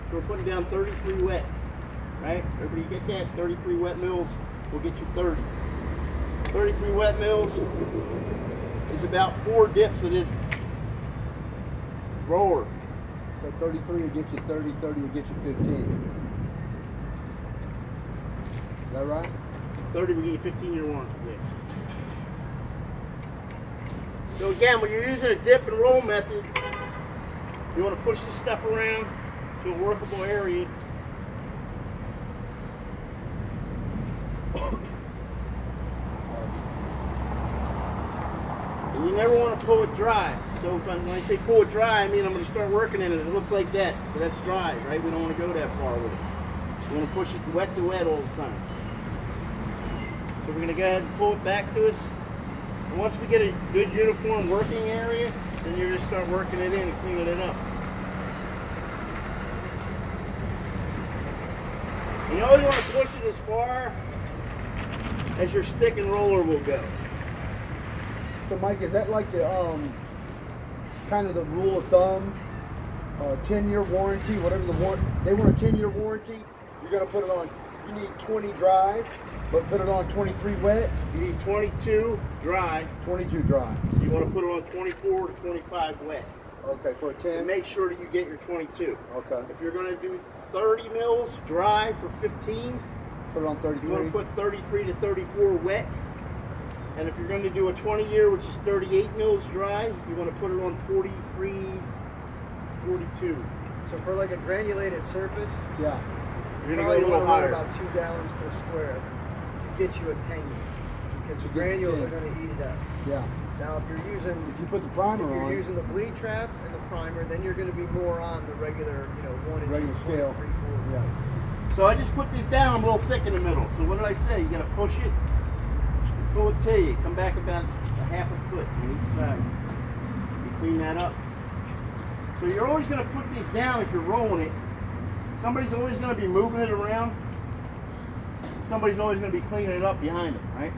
So we're putting down 33 wet, right? Everybody get that? 33 wet mils will get you 30. 33 wet mils is about 4 dips of this roller. So 33 will get you 30, 30 will get you 15. Is that right? 30 will get you 15-year warranty. So again, when you're using a dip and roll method, you want to push this stuff around to a workable area. And you never want to pull it dry. So when I say pull it dry, I mean I'm going to start working in it. It looks like that. So that's dry, right? We don't want to go that far with it. We want to push it wet to wet all the time. So we're going to go ahead and pull it back to us. And once we get a good uniform working area, then you're going to start working it in and cleaning it up. And you always want to push it as far as your stick and roller will go. So Mike, is that like the kind of the rule of thumb? 10-year warranty, whatever they want a 10-year warranty. You're going to put it on. You need 20 dry, but put it on 23 wet. You need 22 dry. 22 dry. You want to put it on 24 to 25 wet. Okay, for a 10. And make sure that you get your 22. Okay. If you're going to do 30 mils dry for 15, put it on 33. You want to put 33 to 34 wet. And if you're going to do a 20-year, which is 38 mils dry, you want to put it on 43, 42. So for like a granulated surface, yeah, you're going to go a little higher. About 2 gallons per square to get you a 10-year. Because the granules are going to eat it up. Yeah. Now, if you put the primer on, if you're using the bleed trap and the primer, then you're going to be more on the regular, 1 inch regular scale. 3, 4. Yeah. So I just put this down. I'm a little thick in the middle. So what did I say? You got to push it. Pull it to you. Come back about a half a foot on each side. You clean that up. So you're always going to put this down if you're rolling it. Somebody's always going to be moving it around. Somebody's always going to be cleaning it up behind them, right?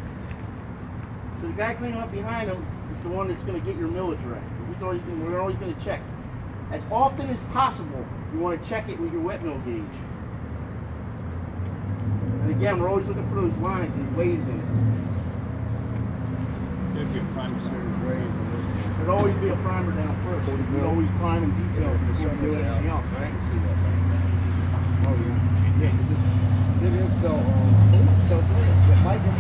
So the guy cleaning up behind him is the one that's going to get your millage right. We're always going to check. As often as possible, you want to check it with your wet mill gauge. And again, we're always looking for those lines, these waves in it. There'd always be a primer down first. We'd always prime and detail before we do anything else, right? Oh yeah. It is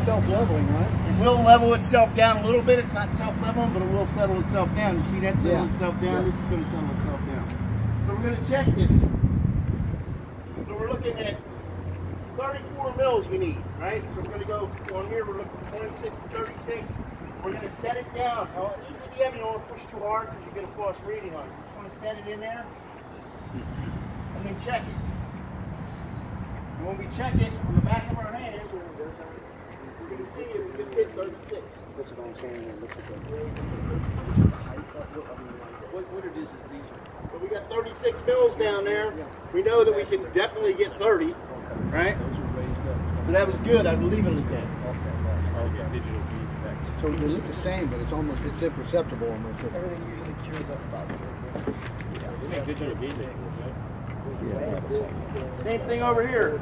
self-leveling, right? It will level itself down a little bit. It's not self-leveling, but it will settle itself down. You see that settling itself down? Yeah. This is going to settle itself down. So we're going to check this. So we're looking at 34 mils we need, right? So we're going to go on here. We're looking for 26 to 36. We're going to set it down. Now, even if you don't want to push too hard because you get a false reading on it. You just want to set it in there and then check it. And when we check it on the back of our hand, we're going to see if we just hit 36. That's what I'm saying. Look at what it is these are. So we got 36 mils down there. We know that we can definitely get 30, right? So that was good. I believe it like that. Digital bead effect. So they look the same, but it's imperceptible almost. Everything usually cures up about 4 minutes. Yeah, digital bead effect. Yeah. Same thing over here.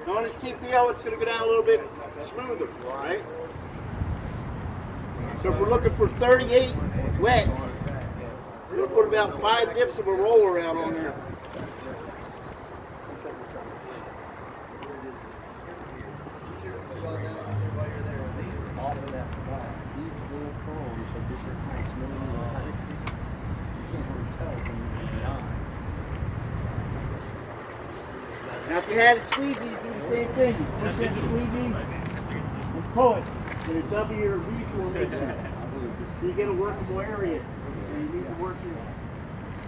Now on this TPO, it's going to go down a little bit smoother, right? So if we're looking for 38 wet, we're going to put about 5 dips of a roll around on there. Now if you had a squeegee, you do the same thing. You push that squeegee and pull it in a W or V formation. So you get a workable area. And you need to work your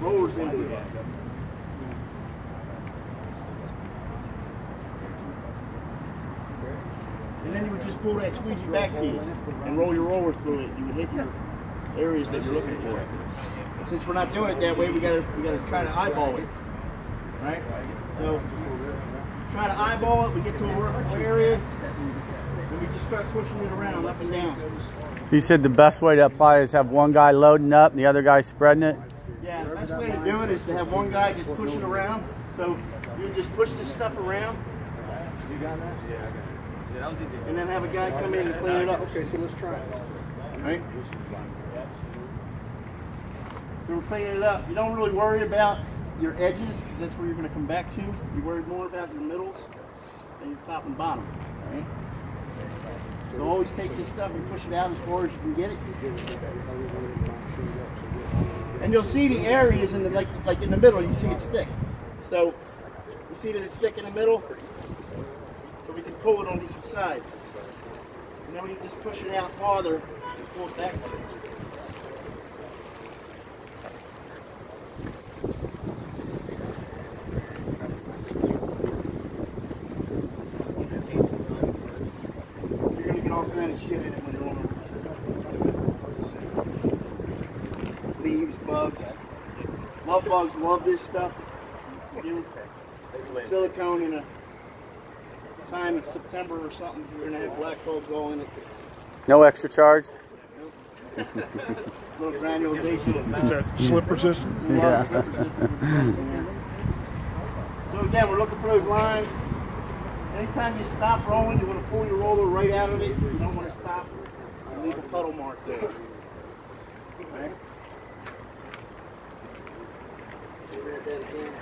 rollers into it. And then you would just pull that squeegee back to you and roll your roller through it. You would hit your areas that you're looking for. Since we're not doing it that way, we gotta try to eyeball it. Right? So try to eyeball it, we get to a workable area, and we just start pushing it around, up and down. You said the best way to apply is have one guy loading up and the other guy spreading it? Yeah, the best way to do it is to have one guy just push it around. So you just push this stuff around. You got that? Yeah, I got it. Yeah, that was easy. And then have a guy come in and clean it up. Okay, so let's try it. Right? So we're cleaning it up. You don't really worry about your edges because that's where you're going to come back to. You worry more about your middles and your top and bottom. Right? So always take this stuff and push it out as far as you can get it. And you'll see the areas in the like in the middle. You see it stick. So you see that it's stick in the middle. So we can pull it on each side. And then we can just push it out farther and pull it back. You're gonna get all kind of shit in it when you're on it. Leaves, bugs. Love bugs love this stuff. Silicone in a time in September or something, we're gonna have black bugs all in it. No extra charge? Little granulation. Is that slip resistant? Yeah. So again, we're looking for those lines. Anytime you stop rolling, you want to pull your roller right out of it. You don't want to stop and leave a puddle mark there. Okay? Grab that again.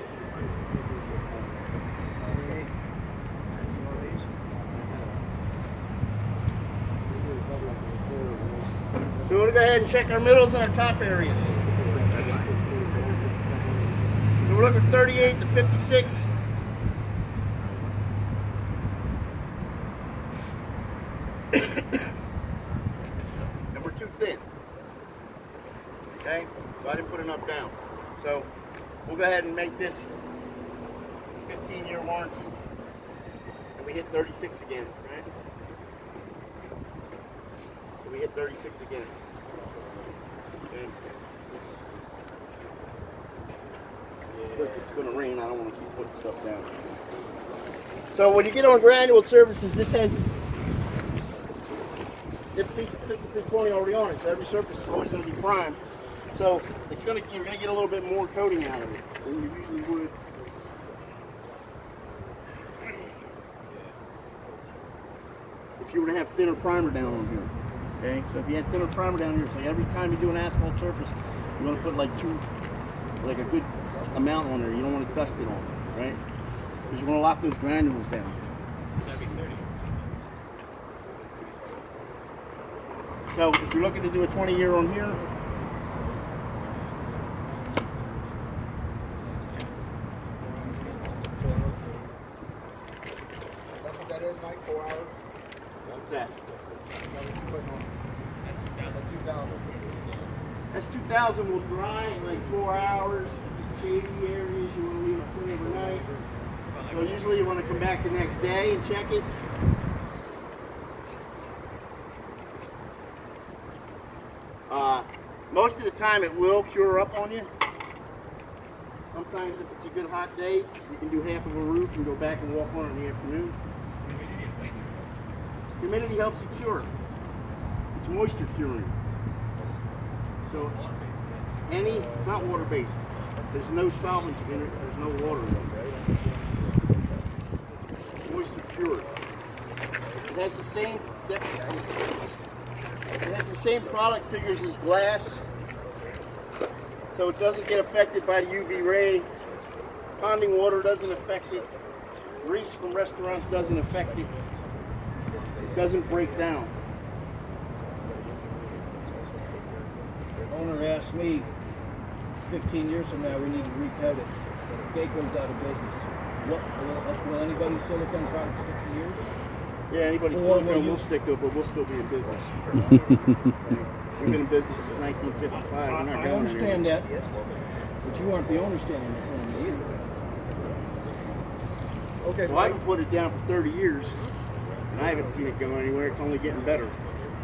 So we're going to go ahead and check our middles and our top areas. So we're looking 38 to 56. And we're too thin. Okay? So I didn't put enough down. So we'll go ahead and make this a 15-year warranty. And we hit 36 again, right? So we hit 36 again. Okay. Because it's going to rain, I don't want to keep putting stuff down. So when you get on granule surfaces, this has 50-20 already on it, so every surface is always going to be primed. So it's you're going to get a little bit more coating out of it than you usually would. If you were to have thinner primer down on here. Okay, so if you had thinner primer down here, it's like every time you do an asphalt surface, you want to put like a good amount on there. You don't want to dust it on, right? Because you want to lock those granules down. So if you're looking to do a 20-year on here, That's what that is, Mike, 4 hours? what's that? That's 2,000. That's 2,000 will dry in like 4 hours. Shady areas, you want to leave it sit overnight. So usually you want to come back the next day and check it. Most of the time it will cure up on you. Sometimes if it's a good hot day, you can do half of a roof and go back and walk on it in the afternoon. Humidity helps you cure. It's moisture curing. So it's not water based. There's no solvent in it, there's no water in it. It's moisture cured. It has the same product figures as glass, so it doesn't get affected by the UV ray. Ponding water doesn't affect it. Grease from restaurants doesn't affect it. It doesn't break down. The owner asked me 15 years from now we need to recoat it. Gaco's out of business. Will anybody's silicone product stick to yours? Yeah, anybody's silicone will stick to it, but we'll still be in business. We've been in business since 1955. We're not going I understand that, but you aren't the owner standing in front of me either. Okay, well, I can put it down for 30 years, and I haven't seen it go anywhere. It's only getting better.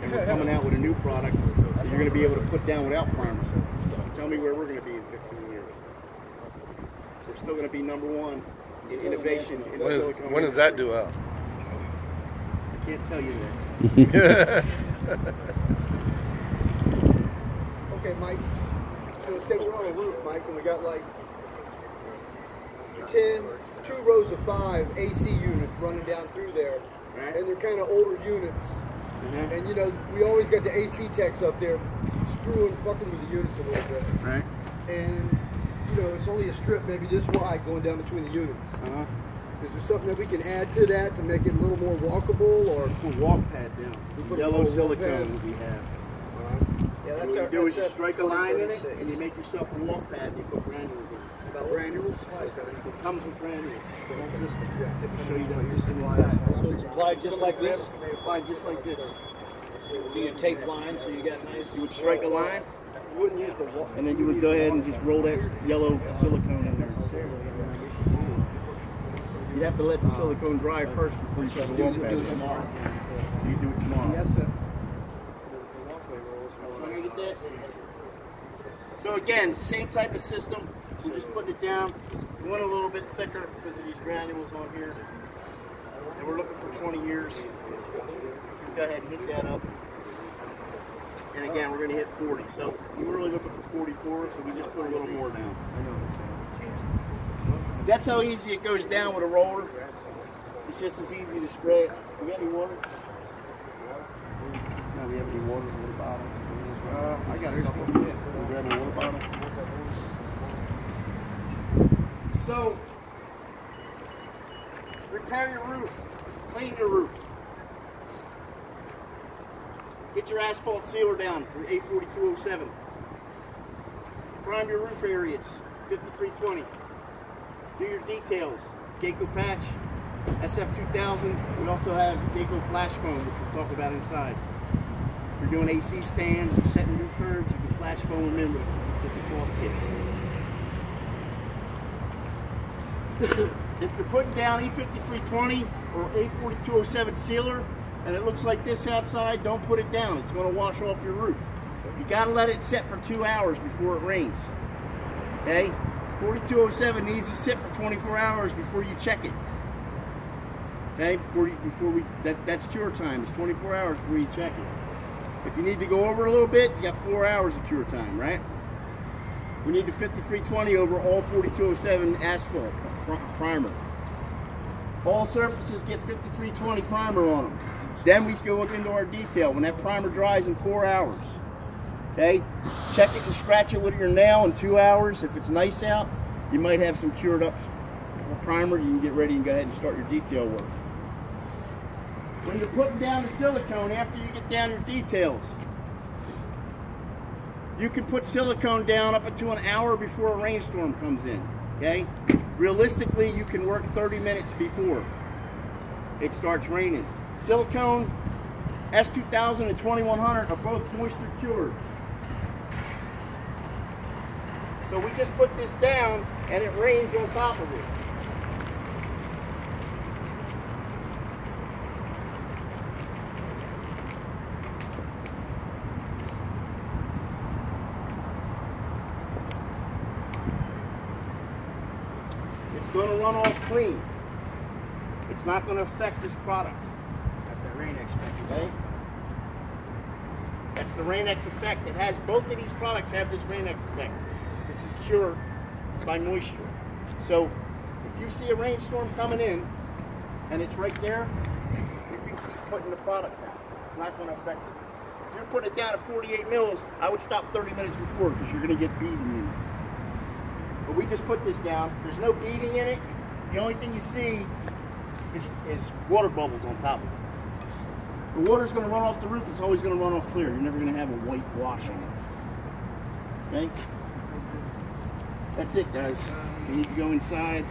And we're coming out with a new product that you're going to be able to put down without primers. Tell me where we're going to be in 15 years. We're still going to be #1 in innovation in silicone. When does that do out? I can't tell you that. Mike, say we're on a roof, Mike, and we got like 2 rows of 5 AC units running down through there, Right. and they're kind of older units. Mm-hmm. And you know, we always got the AC techs up there screwing, fucking with the units a little bit. Right. And you know, it's only a strip maybe this wide going down between the units. Uh-huh. Is there something that we can add to that to make it a little more walkable, or Put a walk pad down. It's put a yellow little walk silicone pad. that we have. Yeah, What you do is you strike a line in it, and you make yourself a walk pad, and you put granules in it. about granules? It comes with granules. The whole system. Yeah. I'll show you the system inside. So it's applied just like this. It's applied just like this. Do you tape lines so you got nice? You would strike a line, You wouldn't use the wall. and then you would go ahead and just roll that yellow silicone in there. You'd have to let the silicone dry first before you start the walk pad. tomorrow. You do it tomorrow. Yes, sir. So I'm gonna get that. So again, same type of system. We're just putting it down. We want a little bit thicker because of these granules on here. And we're looking for 20 years. Go ahead and hit that up. And again, we're going to hit 40. So we were really looking for 44, so we just put a little more down. That's how easy it goes down with a roller. It's just as easy to spray it. We got any water? No, we have any water in the bottle? I got a couple. We'll grab a water bottle. So, repair your roof, clean your roof. Get your asphalt sealer down for A4207. Prime your roof areas, 5320. Do your details, Gaco patch, SF2000. We also have Gaco flash foam, which we'll talk about inside. If you're doing AC stands, you're setting new curves, you can flash foam them in with just a cloth kit. If you're putting down E5320 or A4207 sealer and it looks like this outside, don't put it down. It's going to wash off your roof. You got to let it sit for 2 hours before it rains. Okay? 4207 needs to sit for 24 hours before you check it. Okay? That's cure time. It's 24 hours before you check it. If you need to go over a little bit, you got 4 hours of cure time, right? We need the 5320 over all 4207 asphalt primer. All surfaces get 5320 primer on them. Then we go into our detail when that primer dries in 4 hours. Okay? Check it and scratch it with your nail in 2 hours. If it's nice out, you might have some cured up primer. You can get ready and go ahead and start your detail work. When you're putting down the silicone, after you get down your details, you can put silicone down up to an hour before a rainstorm comes in, okay? Realistically, you can work 30 minutes before it starts raining. Silicone, S2000 and 2100 are both moisture cured. So we just put this down and it rains on top of it. Going to run off clean. It's not going to affect this product. That's that Rain-X effect. Okay? That's the Rain-X effect. It has, both of these products have this Rain-X effect. This is cured by moisture. So if you see a rainstorm coming in and it's right there, you can keep putting the product down. It's not going to affect it. If you're putting it down at 48 mils, I would stop 30 minutes before because you're going to get beading in it. But we just put this down. There's no beading in it. The only thing you see is water bubbles on top of it. The water's going to run off the roof. It's always going to run off clear. You're never going to have a white wash on it. Okay? That's it, guys. We need to go inside.